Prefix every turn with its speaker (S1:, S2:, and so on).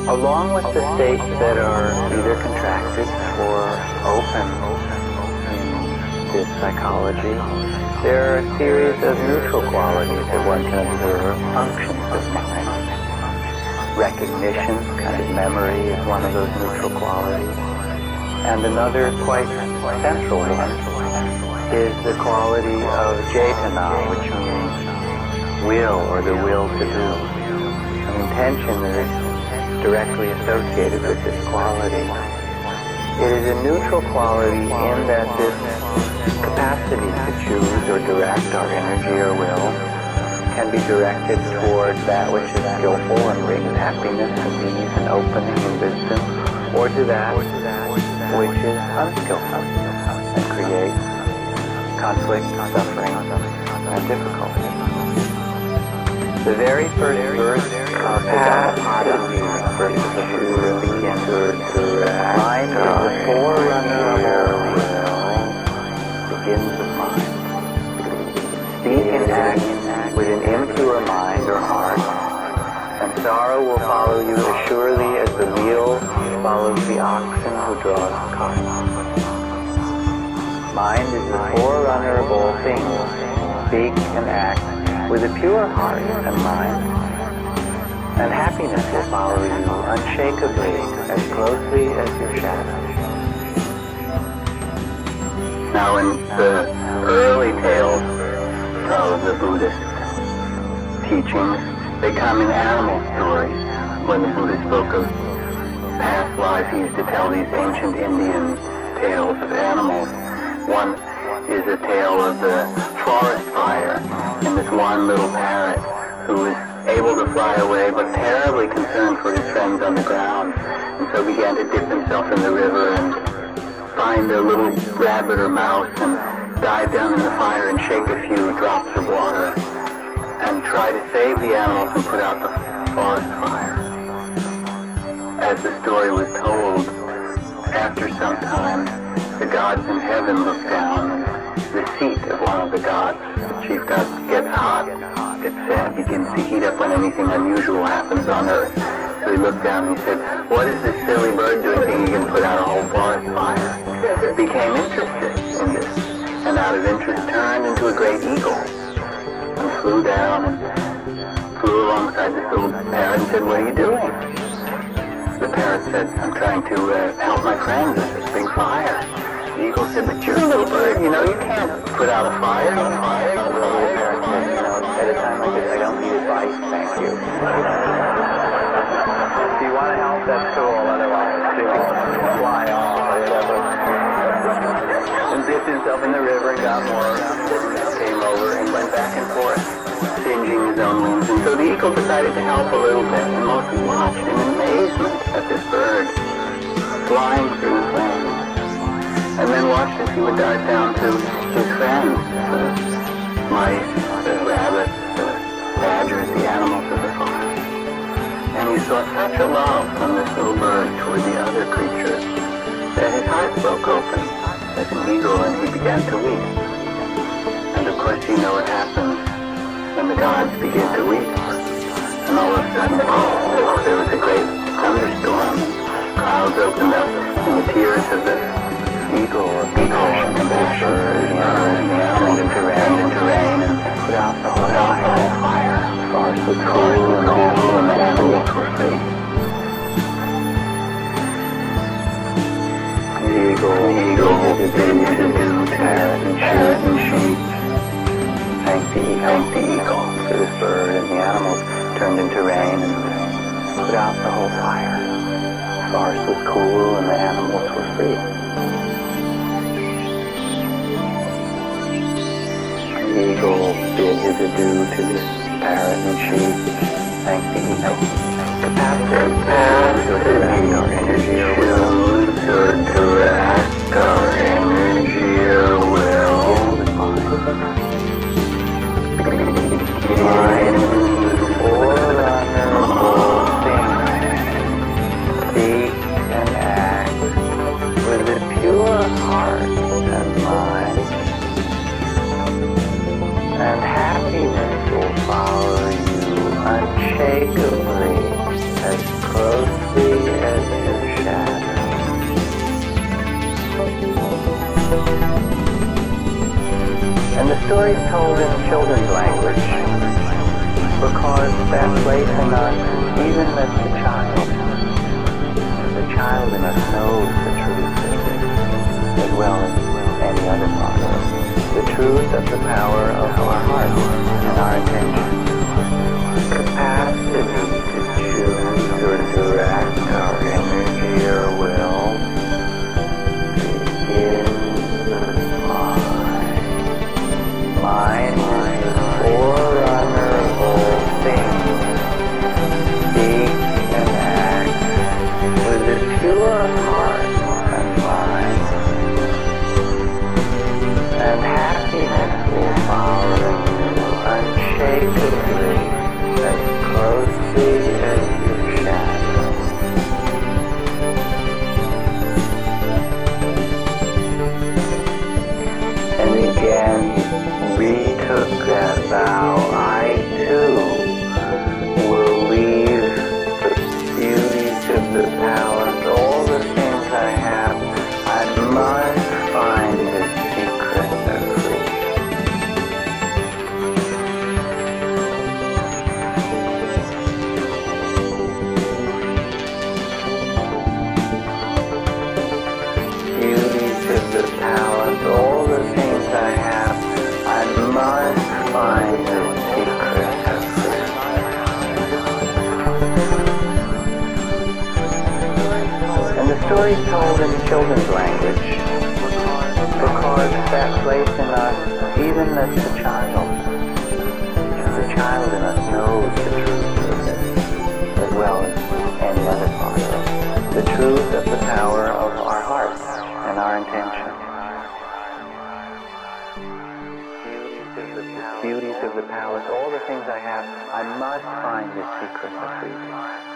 S1: Along with the states that are either contracted or open in this psychology, there are a series of neutral qualities that one can observe, functions of mind. Recognition, kind of memory, is one of those neutral qualities. And another quite central one is the quality of cetana, which means will, or the will to do. An intention is directly associated with this quality. It is a neutral quality in that this capacity to choose or direct our energy or will can be directed toward that which is skillful and brings happiness and ease and opening and wisdom, or to that which is unskillful and creates conflict, suffering, and difficulty. The very first verse of the verse of the Buddha begins with mind is the forerunner of all will, begins with mind. Speak and act with an impure mind or heart, and sorrow will follow you as surely as the wheel follows the oxen who draw the cart. Mind is the forerunner of all things. Speak and act with a pure heart and mind, and happiness will follow you unshakably, as closely as your shadow. Now, in the early tales of the Buddhist teachings, they come in animal stories. When the Buddha spoke of past lives, he used to tell these ancient Indian tales of animals. One is a tale of the forest fire, and this one little parrot who was able to fly away but terribly concerned for his friends on the ground, and so began to dip himself in the river and find a little rabbit or mouse and dive down in the fire and shake a few drops of water and try to save the animals and put out the forest fire. As the story was told, after some time, the gods in heaven looked down, and the seat of one of the gods, the chief god, gets hot. It begins to heat up when anything unusual happens on earth. So he looked down and he said, "What is this silly bird doing thinking he can put out a whole forest fire?" Became interested in this, and out of interest turned into a great eagle and flew down and flew alongside this little parrot and said, "What are you doing?" The parrot said, "I'm trying to help my friends with this big fire." The eagle said, "But you're a little bird, you can't put out a fire." The little parrot said, at a time like this, I don't need advice, thank you. If you want to help, that's cool, otherwise fly off or whatever. And dipped himself in the river and got more, came over and went back and forth, singeing his own wings. And so the eagle decided to help a little bit, and mostly watched in amazement at this bird flying through the flames. And then watched as he would dive down to his friends, the mice, the rabbits, the badgers, the animals of the forest. And he saw such a love from this little bird toward the other creatures that his heart broke open as an eagle, and he began to weep. And of course you know what happens when the gods begin to weep. And all of a sudden, there was a great thunderstorm. Clouds opened up, and the tears of the eagle or compassion and turned into rain and put out the whole fire. The forest was cool and the animals were free. The eagle did to do parrot and sheep. Thank the eagle for this bird, and the animals turned into rain and put out the whole fire. The forest was cool and the animals were free. The eagle bid his adieu to the parrot and sheep. Thank the eagle. Capacity to direct our energy or will. To direct our energy or will. Mind is the forerunner of all things. Speak and act with a pure heart and mind. And happiness will follow you unshakably, as closely story is told in children's language because that place in us, even as the child in us knows the truth as well as any other part of it. The truth of the power of our heart and our intention. Capacity to choose or direct our energy or will begins with mind. Mind is the forerunner of all things. Speak and act with a pure heart and mind. And happiness will follow you unshakably, as closely as your shadow. And again, retook that vow. I too will leave the beauties of the palace, all the things I have. I must find the secret of freedom. Beauties of the palace, all the things I have. I must find the secret of freedom. And the story is told in children's language because that place in us, even as the child in us knows the truth of it as well as any other part of it. The truth of the power of our hearts and our intention. Beauties of the palace, all the things I have, I must find the secret of freedom.